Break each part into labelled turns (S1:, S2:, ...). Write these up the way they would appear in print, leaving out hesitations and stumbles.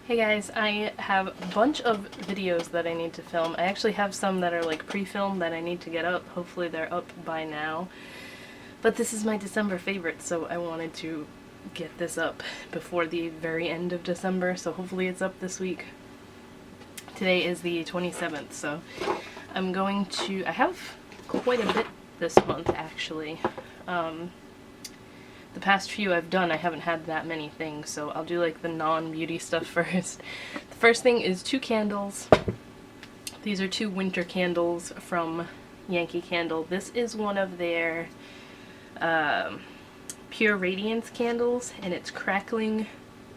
S1: Hey guys, I have a bunch of videos that I need to film. I actually have some that are like pre-filmed that I need to get up. Hopefully they're up by now. But this is my December favorite, so I wanted to get this up before the very end of December, so hopefully it's up this week. Today is the 27th, so I'm going to... I have quite a bit this month, actually. The past few I've done, I haven't had that many things, so I'll do like the non-beauty stuff first. The first thing is 2 candles. These are 2 winter candles from Yankee Candle. This is one of their Pure Radiance candles, and it's Crackling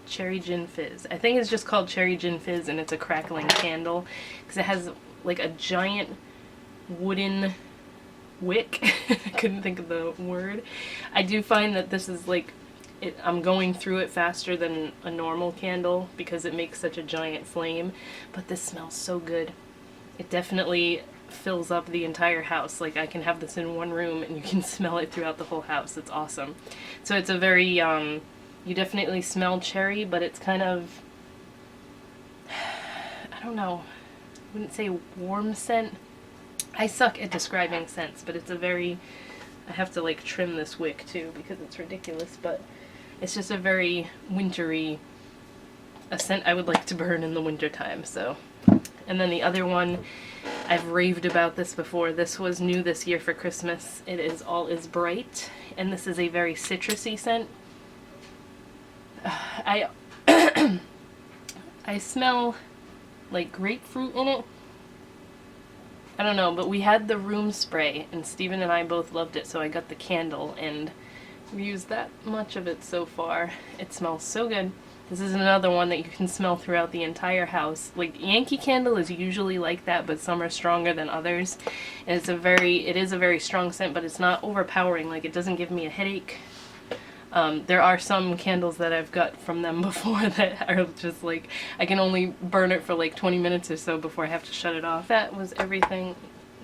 S1: Cherry Gin Fizz. I think it's just called Cherry Gin Fizz, and it's a crackling candle, because it has like a giant wooden wick. I couldn't think of the word. I do find that this is like, I'm going through it faster than a normal candle because it makes such a giant flame, but this smells so good. It definitely fills up the entire house. Like, I can have this in one room and you can smell it throughout the whole house. It's awesome. So it's a very, you definitely smell cherry, but it's kind of, I don't know, I wouldn't say warm scent. I suck at describing scents, but it's a very, I have to like trim this wick too because it's ridiculous, but it's just a very wintry, a scent I would like to burn in the winter time, so. And then the other one, I've raved about this before. This was new this year for Christmas. It is All Is Bright, and this is a very citrusy scent. I smell like grapefruit in it. I don't know, but we had the room spray, and Steven and I both loved it, so I got the candle, and we used that much of it so far. It smells so good. This is another one that you can smell throughout the entire house. Like, Yankee Candle is usually like that, but some are stronger than others. And it is a very strong scent, but it's not overpowering. Like, it doesn't give me a headache. There are some candles that I've got from them before that are just like, I can only burn it for like 20 minutes or so before I have to shut it off. That was everything.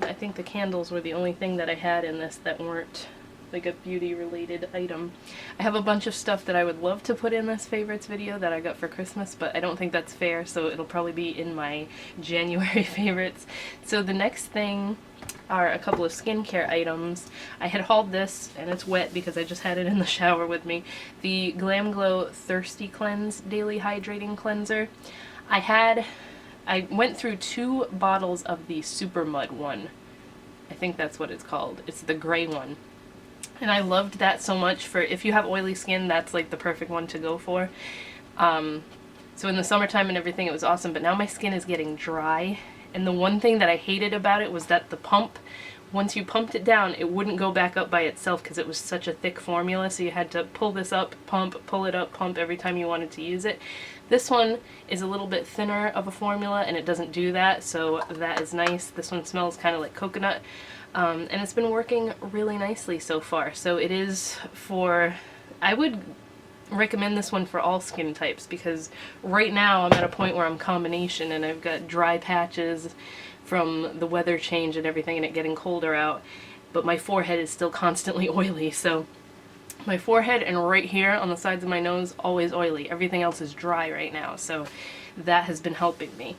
S1: I think the candles were the only thing that I had in this that weren't like a beauty related item. I have a bunch of stuff that I would love to put in this favorites video that I got for Christmas, but I don't think that's fair, so it'll probably be in my January favorites. So the next thing are a couple of skincare items. I had hauled this, and it's wet because I just had it in the shower with me. The Glam Glow Thirsty Cleanse Daily Hydrating Cleanser. I went through 2 bottles of the Super Mud one. I think that's what it's called. It's the gray one. And I loved that so much. For if you have oily skin, that's like the perfect one to go for. So in the summertime and everything, it was awesome, but now my skin is getting dry. And the one thing that I hated about it was that the pump, once you pumped it down, it wouldn't go back up by itself because it was such a thick formula, so you had to pull this up, pump, pull it up, pump every time you wanted to use it. This one is a little bit thinner of a formula and it doesn't do that, so that is nice. This one smells kind of like coconut, and it's been working really nicely so far. So it is for, I would recommend this one for all skin types, because right now I'm at a point where I'm combination and I've got dry patches from the weather change and everything and it getting colder out, but my forehead is still constantly oily. So my forehead and right here on the sides of my nose, always oily. Everything else is dry right now, so that has been helping me.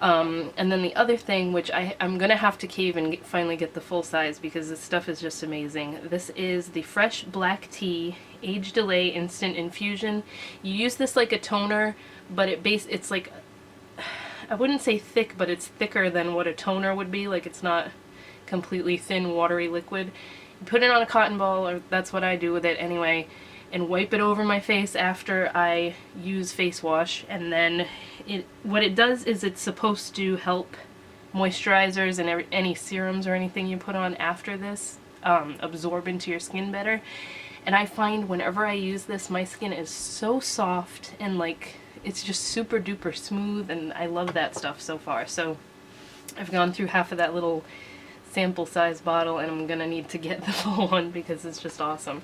S1: And then the other thing, which I'm gonna have to cave and finally get the full size because this stuff is just amazing. This is the Fresh Black Tea Age Delay Instant Infusion. You use this like a toner, but it's like, I wouldn't say thick, but it's thicker than what a toner would be. Like, it's not completely thin, watery liquid. You put it on a cotton ball, or that's what I do with it anyway, and wipe it over my face after I use face wash, and then what it does is it's supposed to help moisturizers and any serums or anything you put on after this absorb into your skin better. And I find whenever I use this, my skin is so soft and like it's just super duper smooth, and I love that stuff so far. So I've gone through half of that little sample size bottle, and I'm gonna need to get the full one because it's just awesome.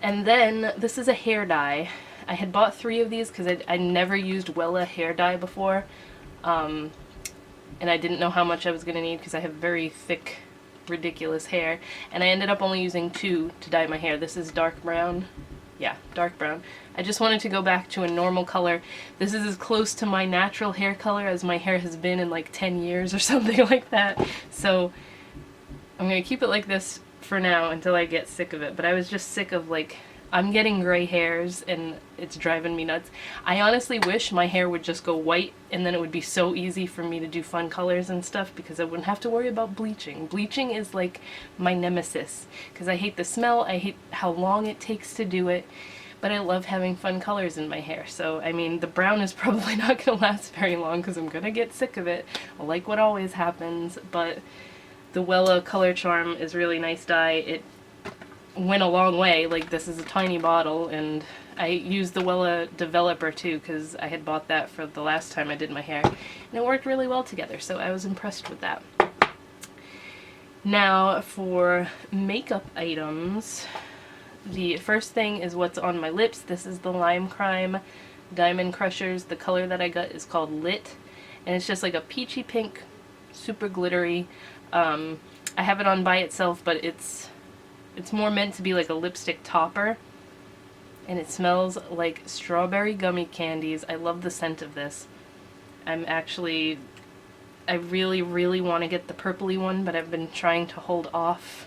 S1: And then this is a hair dye. I had bought 3 of these because I never used Wella hair dye before, and I didn't know how much I was going to need because I have very thick, ridiculous hair, and I ended up only using 2 to dye my hair. This is dark brown, Yeah, dark brown. I just wanted to go back to a normal color. This is as close to my natural hair color as my hair has been in like 10 years or something like that. So I'm going to keep it like this for now until I get sick of it. But I was just sick of, like, I'm getting gray hairs and it's driving me nuts. I honestly wish my hair would just go white and then it would be so easy for me to do fun colors and stuff because I wouldn't have to worry about bleaching. Bleaching is like my nemesis because I hate the smell, I hate how long it takes to do it, but I love having fun colors in my hair. So, I mean, the brown is probably not going to last very long because I'm going to get sick of it, like what always happens, but the Wella Color Charm is really nice dye. It went a long way. Like, this is a tiny bottle, and I used the Wella Developer too because I had bought that for the last time I did my hair, and it worked really well together, so I was impressed with that. Now for makeup items, the first thing is what's on my lips. This is the Lime Crime Diamond Crushers. The color that I got is called Lit, and it's just like a peachy pink, super glittery. I have it on by itself, but it's more meant to be like a lipstick topper, and it smells like strawberry gummy candies. I love the scent of this. I really, really want to get the purpley one, but I've been trying to hold off,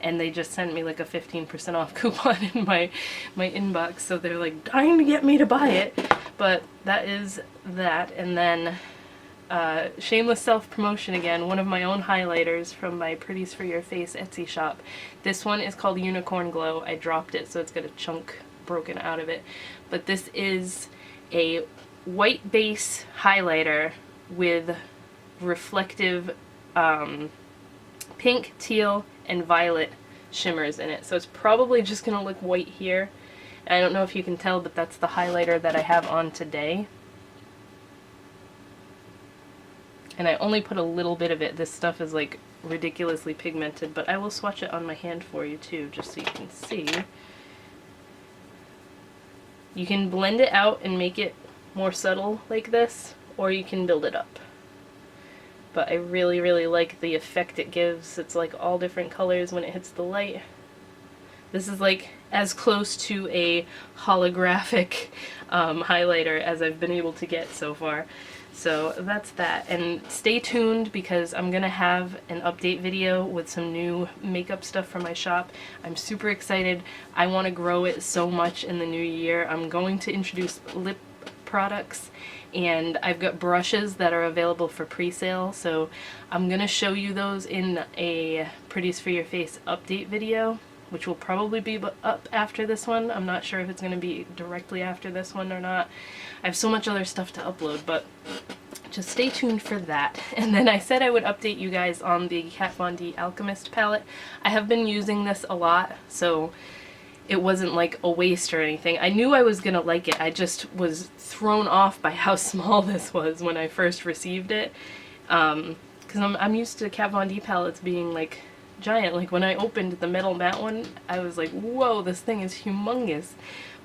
S1: and they just sent me like a 15% off coupon in my inbox, so they're like dying to get me to buy it. But that is that. And then shameless self-promotion again, one of my own highlighters from my Pretties for Your Face Etsy shop. This one is called Unicorn Glow. I dropped it, so it's got a chunk broken out of it. But this is a white base highlighter with reflective pink, teal, and violet shimmers in it. So it's probably just going to look white here. I don't know if you can tell, but that's the highlighter that I have on today. And I only put a little bit of it. This stuff is like ridiculously pigmented, but I will swatch it on my hand for you too, just so you can see. You can blend it out and make it more subtle like this, or you can build it up. But I really, really like the effect it gives. It's like all different colors when it hits the light. This is like as close to a holographic highlighter as I've been able to get so far. So that's that, and stay tuned because I'm gonna have an update video with some new makeup stuff from my shop. I'm super excited. I want to grow it so much in the new year. I'm going to introduce lip products, and I've got brushes that are available for pre-sale, so I'm gonna show you those in a Pretties for Your Face update video, which will probably be up after this one. I'm not sure if it's going to be directly after this one or not. I have so much other stuff to upload, but just stay tuned for that. And then I said I would update you guys on the Kat Von D Alchemist palette. I have been using this a lot, so it wasn't like a waste or anything. I knew I was going to like it. I just was thrown off by how small this was when I first received it. Because I'm used to Kat Von D palettes being like giant. Like when I opened the metal matte one, I was like, whoa, this thing is humongous.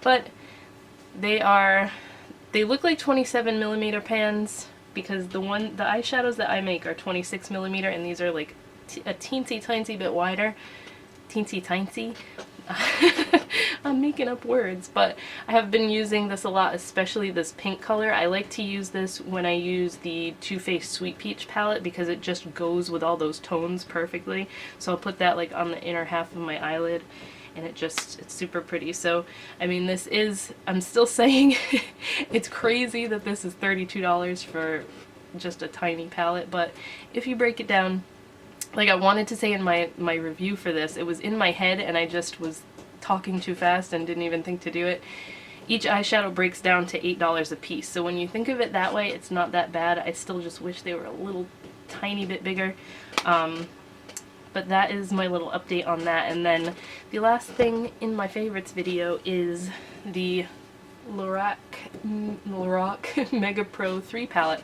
S1: But they look like 27mm pans because the eyeshadows that I make are 26mm, and these are like a teensy tiny bit wider. Teensy tiny. I'm making up words, but I have been using this a lot, especially this pink color. I like to use this when I use the Too Faced Sweet Peach palette because it just goes with all those tones perfectly. So I'll put that like on the inner half of my eyelid, and it's super pretty. So, I mean, this is, I'm still saying it's crazy that this is $32 for just a tiny palette, but if you break it down, like I wanted to say in my review for this, it was in my head and I just was talking too fast and didn't even think to do it. Each eyeshadow breaks down to $8 a piece, so when you think of it that way, it's not that bad. I still just wish they were a little tiny bit bigger. But that is my little update on that. And then the last thing in my favorites video is the Lorac Mega Pro 3 palette.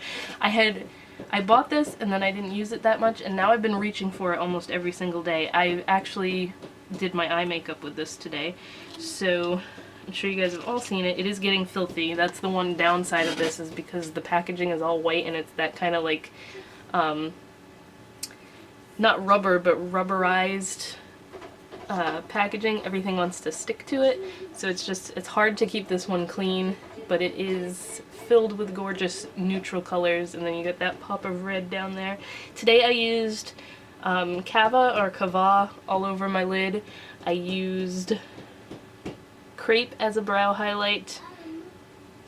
S1: I bought this and then I didn't use it that much, and now I've been reaching for it almost every single day. I actually did my eye makeup with this today, so I'm sure you guys have all seen it. It is getting filthy. That's the one downside of this, is because the packaging is all white and it's that kind of like, not rubber, but rubberized packaging, everything wants to stick to it, so it's hard to keep this one clean, but it is filled with gorgeous neutral colors, and then you get that pop of red down there. Today I used Kava all over my lid. I used Crepe as a brow highlight.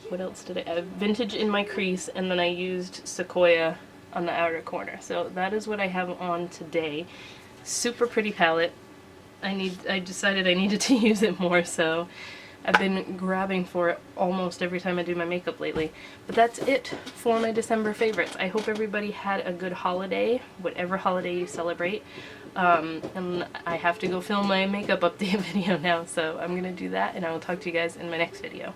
S1: What else did I have? Vintage in my crease, and then I used Sequoia on the outer corner. So that is what I have on today. Super pretty palette. I decided I needed to use it more, so I've been grabbing for it almost every time I do my makeup lately. But that's it for my December favorites. I hope everybody had a good holiday, whatever holiday you celebrate. And I have to go film my makeup update video now, so I'm gonna do that, and I will talk to you guys in my next video.